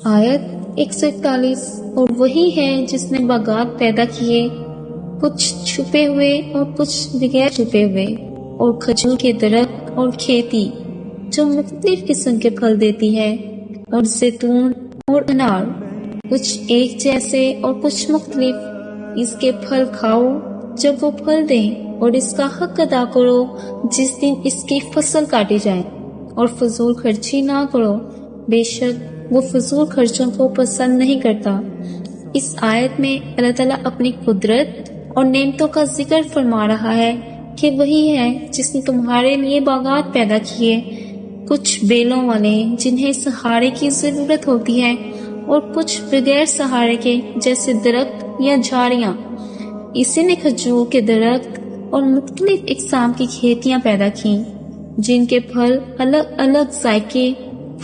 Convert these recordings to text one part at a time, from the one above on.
آیت 141۔ اور وہی ہے جس نے باغات پیدا کیے، کچھ چھپے ہوئے اور کچھ بغیر چھپے ہوئے، اور کھجور کے درخت اور کھیتی جو مختلف قسم کے پھل دیتی ہے، اور زیتون اور انار، کچھ ایک جیسے اور کچھ مختلف۔ اس کے پھل کھاؤ جب وہ پھل دیں، اور اس کا حق ادا کرو جس دن اس کی فصل کاٹی جائے، اور فضول خرچی نہ کرو، بے شک وہ فضول خرچوں کو پسند نہیں کرتا۔ اس آیت میں اللہ تعالیٰ اپنی قدرت اور نعمتوں کا ذکر فرما رہا ہے کہ وہی ہے جس نے تمہارے لیے باغات پیدا کیے، کچھ بیلوں والے جنہیں سہارے کی ضرورت ہوتی ہے، اور کچھ بغیر سہارے کے جیسے درخت یا جھاڑیاں۔ اسی نے کھجور کے درخت اور مختلف اقسام کی کھیتیاں پیدا کیں، جن کے پھل الگ الگ ذائقے،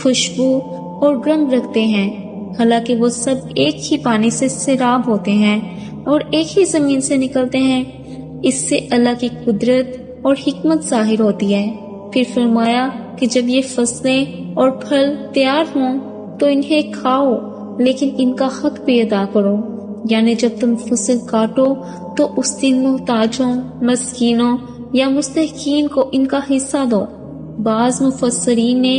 خوشبو اور رنگ رکھتے ہیں، حالانکہ وہ سب ایک ہی پانی سے سیراب ہوتے ہیں اور ایک ہی زمین سے نکلتے ہیں۔ اس سے اللہ کی قدرت اور حکمت ظاہر ہوتی ہے۔ پھر فرمایا کہ جب یہ فصلیں اور پھل تیار ہوں تو انہیں کھاؤ، لیکن ان کا حق بھی ادا کرو، یعنی جب تم فصل کاٹو تو اس دن محتاجوں، مسکینوں یا مستحقین کو ان کا حصہ دو۔ بعض مفسرین نے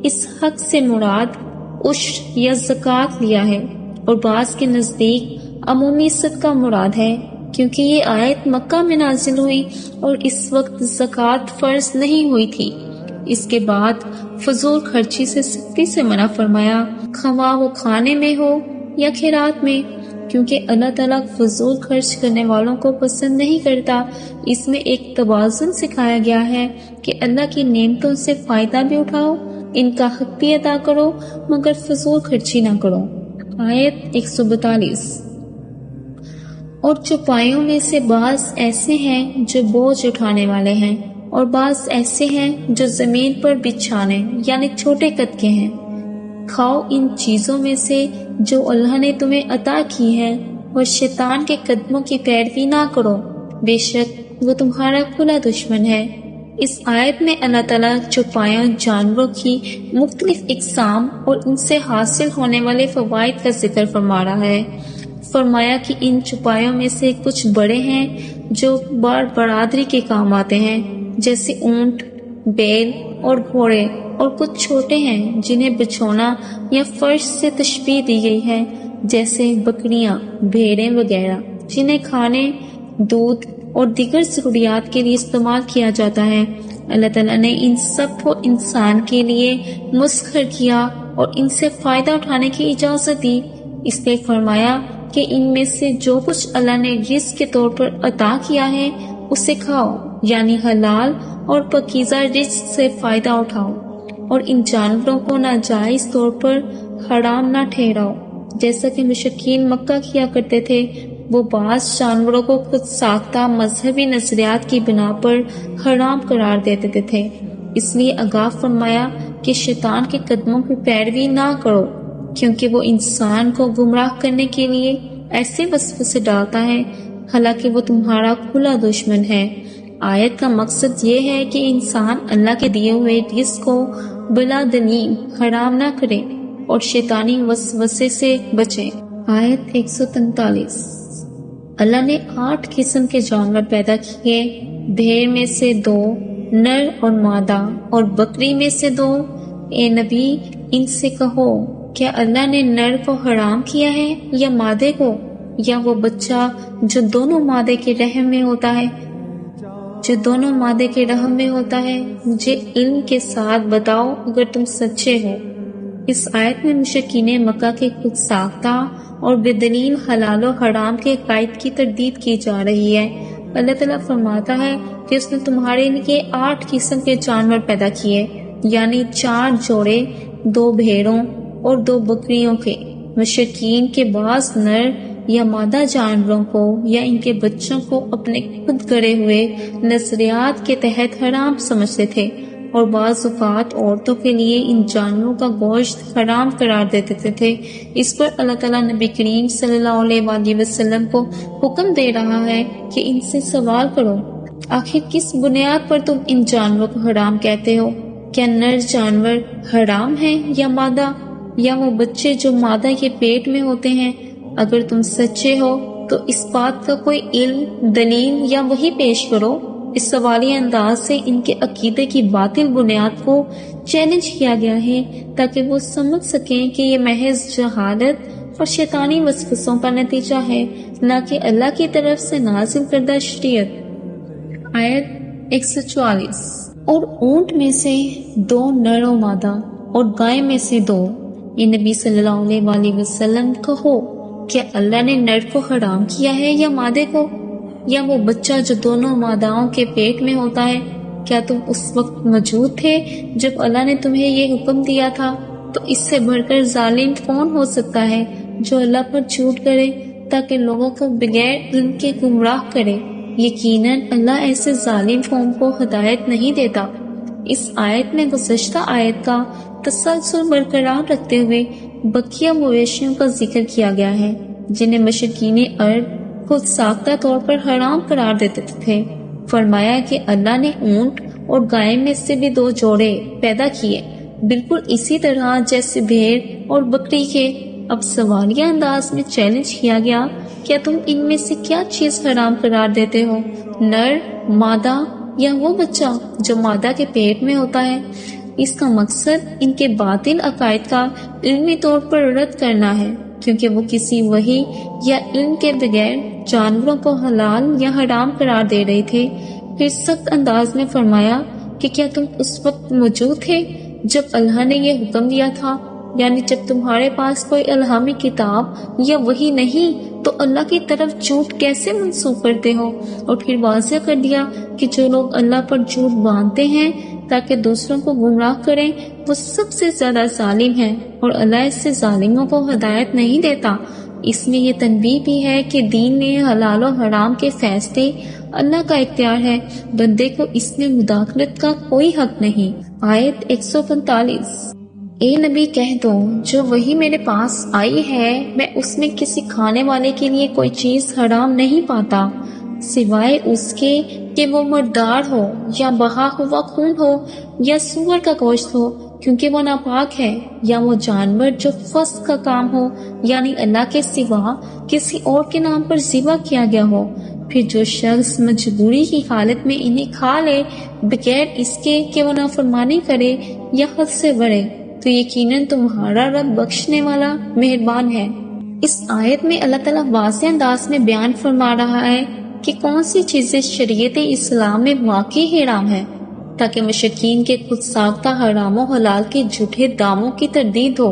اس حق سے مراد عشر یا زکوٰۃ لیا ہے، اور بعض کے نزدیک عمومی صدقہ مراد ہے، کیونکہ یہ آیت مکہ میں نازل ہوئی اور اس وقت زکوٰۃ فرض نہیں ہوئی تھی۔ اس کے بعد فضول خرچی سے سختی سے منع فرمایا، خواہ وہ کھانے میں ہو یا خیرات میں، کیونکہ اللہ تعالیٰ فضول خرچ کرنے والوں کو پسند نہیں کرتا۔ اس میں ایک توازن سکھایا گیا ہے کہ اللہ کی نعمتوں سے فائدہ بھی اٹھاؤ، ان کا حق بھی ادا کرو، مگر فضول خرچی نہ کرو۔ آیت 142۔ اور چوپایوں میں سے بعض ایسے ہیں جو بوجھ اٹھانے والے ہیں، اور بعض ایسے ہیں جو زمین پر بچھانے یعنی چھوٹے قد کے ہیں۔ کھاؤ ان چیزوں میں سے جو اللہ نے تمہیں عطا کی ہے، اور شیطان کے قدموں کی پیروی نہ کرو، بے شک وہ تمہارا کھلا دشمن ہے۔ اس آیت میں اللہ تعالیٰ چوپایوں جانوروں کی مختلف اقسام اور ان سے حاصل ہونے والے فوائد کا ذکر فرما رہا ہے۔ فرمایا کہ ان چوپایوں میں سے کچھ بڑے ہیں جو برادری کے کام آتے ہیں، جیسے اونٹ، بیل اور گھوڑے، اور کچھ چھوٹے ہیں جنہیں بچھونا یا فرش سے تشبیہ دی گئی ہے، جیسے بکریاں، بھیڑیں وغیرہ، جنہیں کھانے، دودھ اور دیگر ضروریات کے لیے استعمال کیا جاتا ہے۔ اللہ تعالیٰ نے ان سب کو انسان کے لیے مسخر کیا اور ان سے فائدہ اٹھانے کی اجازت دی، اس لیے فرمایا کہ ان میں سے جو کچھ اللہ نے رزق کے طور پر عطا کیا ہے اسے کھاؤ، یعنی حلال اور پاکیزہ رزق سے فائدہ اٹھاؤ، اور ان جانوروں کو ناجائز طور پر حرام نہ ٹھہراؤ، جیسا کہ مشرکین مکہ کیا کرتے تھے۔ وہ بعض جانوروں کو خود ساختہ مذہبی نظریات کی بنا پر حرام قرار دیتے تھے، اس لیے آگاہ فرمایا کہ شیطان کے قدموں کی پیروی نہ کرو، کیونکہ وہ انسان کو گمراہ کرنے کے لیے ایسے وسوسے ڈالتا ہے، حالانکہ وہ تمہارا کھلا دشمن ہے۔ آیت کا مقصد یہ ہے کہ انسان اللہ کے دیے ہوئے رزق کو بلا دلیل حرام نہ کرے اور شیطانی وسوسے سے بچے۔ آیت 143۔ اللہ نے 8 قسم کے جانور پیدا کیے، بھیڑ میں سے 2 نر اور مادہ، اور بکری میں سے 2۔ اے نبی ان سے کہو، کیا اللہ نے نر کو حرام کیا ہے یا مادے کو، یا وہ بچہ جو دونوں مادے کے رحم میں ہوتا ہے؟ مجھے علم کے ساتھ بتاؤ اگر تم سچے ہو۔ اس آیت میں مشرکین مکہ کے خود ساختہ اور بدلیل حلال و حرام کے عقائد کی تردید کی جا رہی ہے۔ اللہ تعالیٰ فرماتا ہے کہ اس نے تمہارے لیے 8 قسم کے جانور پیدا کیے، یعنی 4 جوڑے، 2 بھیڑوں اور 2 بکریوں کے۔ مشرکین کے بعض نر یا مادہ جانوروں کو یا ان کے بچوں کو اپنے خود گڑے ہوئے نظریات کے تحت حرام سمجھتے تھے، اور بعض اوقات عورتوں کے لیے ان جانوروں کا گوشت حرام قرار دیتے تھے۔ اس پر اللہ تعالیٰ نبی کریم صلی اللہ علیہ وآلہ وسلم کو حکم دے رہا ہے کہ ان سے سوال کرو، آخر کس بنیاد پر تم ان جانوروں کو حرام کہتے ہو؟ کیا نر جانور حرام ہیں یا مادہ، یا وہ بچے جو مادہ کے پیٹ میں ہوتے ہیں، اگر تم سچے ہو تو اس بات کا کوئی علم، دلیل یا وحی پیش کرو۔ اس سوالی انداز سے ان کے عقیدے کی باطل بنیاد کو چیلنج کیا گیا ہے تاکہ وہ سمجھ سکیں کہ یہ محض جہالت اور شیطانی وسوسوں کا نتیجہ ہے، نہ کہ اللہ کی طرف سے نازل کردہ شریعت۔ آیت 144۔ اور اونٹ میں سے 2 نر و مادہ اور گائے میں سے 2۔ یہ نبی صلی اللہ علیہ وآلہ وسلم کہو، کیا اللہ نے نر کو حرام کیا ہے یا مادے کو، یا وہ بچہ جو دونوں ماداؤں کے پیٹ میں ہوتا ہے؟ کیا تم اس وقت موجود تھے جب اللہ نے تمہیں یہ حکم دیا تھا؟ تو اس سے بڑھ کر ظالم کون ہو سکتا ہے جو اللہ پر جھوٹ کرے تاکہ لوگوں کو بغیر علم کے گمراہ کرے؟ یقیناً اللہ ایسے ظالم قوم کو ہدایت نہیں دیتا۔ اس آیت میں گزشتہ آیت کا تسلسل برقرار رکھتے ہوئے بقیہ مویشیوں کا ذکر کیا گیا ہے جنہیں مشرکین عرب خود ساختہ طور پر حرام قرار دیتے تھے۔ فرمایا کہ اللہ نے اونٹ اور گائے میں سے بھی 2 جوڑے پیدا کیے، بالکل اسی طرح جیسے بھیڑ اور بکری کے۔ اب سوالیہ انداز میں چیلنج کیا گیا، کیا تم ان میں سے کیا چیز حرام قرار دیتے ہو، نر، مادہ یا وہ بچہ جو مادہ کے پیٹ میں ہوتا ہے؟ اس کا مقصد ان کے باطل عقائد کا علمی طور پر رد کرنا ہے، کیونکہ وہ کسی وحی یا علم کے بغیر جانوروں کو حلال یا حرام قرار دے رہے تھے۔ پھر سخت انداز میں فرمایا کہ کیا تم اس وقت موجود تھے جب اللہ نے یہ حکم دیا تھا، یعنی جب تمہارے پاس کوئی الہامی کتاب یا وحی نہیں تو اللہ کی طرف جھوٹ کیسے منسوخ کرتے ہو؟ اور پھر واضح کر دیا کہ جو لوگ اللہ پر جھوٹ باندھتے ہیں تاکہ دوسروں کو گمراہ کریں وہ سب سے زیادہ ظالم ہیں، اور اللہ اس سے ظالموں کو ہدایت نہیں دیتا۔ اس میں یہ تنبیہ بھی ہے کہ دین میں حلال و حرام کے فیصلے اللہ کا اختیار ہے، بندے کو اس میں مداخلت کا کوئی حق نہیں۔ آیت 145۔ اے نبی کہہ دو، جو وہی میرے پاس آئی ہے میں اس میں کسی کھانے والے کے لیے کوئی چیز حرام نہیں پاتا سوائے اس کے کہ وہ مردار ہو یا بہا ہوا خون ہو یا سور کا گوشت ہو، کیونکہ وہ ناپاک ہے، یا وہ جانور جو فسق کا کام ہو یعنی اللہ کے سوا کسی اور کے نام پر ذبح کیا گیا ہو۔ پھر جو شخص مجبوری کی حالت میں انہیں کھا لے بغیر اس کے کہ وہ نافرمانی کرے یا حد سے بڑھے، تو یقیناً تمہارا رب بخشنے والا مہربان ہے۔ اس آیت میں اللہ تعالیٰ واضح انداز میں بیان فرما رہا ہے کہ کون سی چیزیں شریعت اسلام میں واقعی حرام ہے، تاکہ مشرکین کے خود ساختہ حرام و حلال کے جھوٹے دعووں کی تردید ہو۔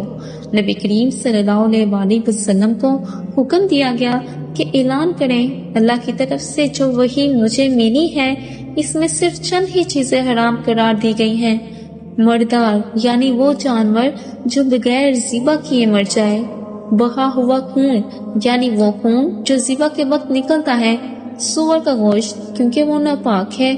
نبی کریم صلی اللہ علیہ وآلہ وسلم کو حکم دیا گیا کہ اعلان کریں، اللہ کی طرف سے جو وحی مجھے ملی ہے اس میں صرف چند ہی چیزیں حرام قرار دی گئی ہیں۔ مردار یعنی وہ جانور جو بغیر ذبح کیے مر جائے، بہا ہوا خون یعنی وہ خون جو ذبح کے وقت نکلتا ہے، سور کا گوشت کیونکہ وہ ناپاک ہے،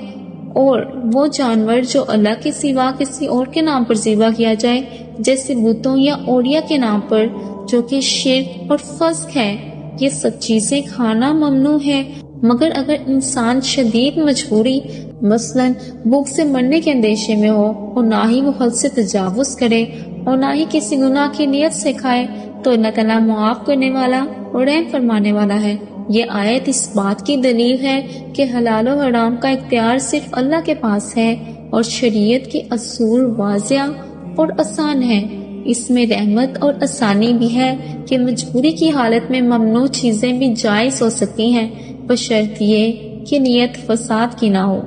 اور وہ جانور جو اللہ کے سوا کسی اور کے نام پر ذبح کیا جائے جیسے بتوں یا اوڑیا کے نام پر، جو کہ شرک اور فسق ہے۔ یہ سب چیزیں کھانا ممنوع ہے، مگر اگر انسان شدید مجبوری مثلاً بھوک سے مرنے کے اندیشے میں ہو اور نہ ہی وہ حد سے تجاوز کرے اور نہ ہی کسی گناہ کی نیت سے کھائے تو اللہ تعالیٰ معاف کرنے والا اور رحم فرمانے والا ہے۔ یہ آیت اس بات کی دلیل ہے کہ حلال و حرام کا اختیار صرف اللہ کے پاس ہے اور شریعت کے اصول واضح اور آسان ہیں۔ اس میں رحمت اور آسانی بھی ہے کہ مجبوری کی حالت میں ممنوع چیزیں بھی جائز ہو سکتی ہیں، بشرط یہ کہ نیت فساد کی نہ ہو۔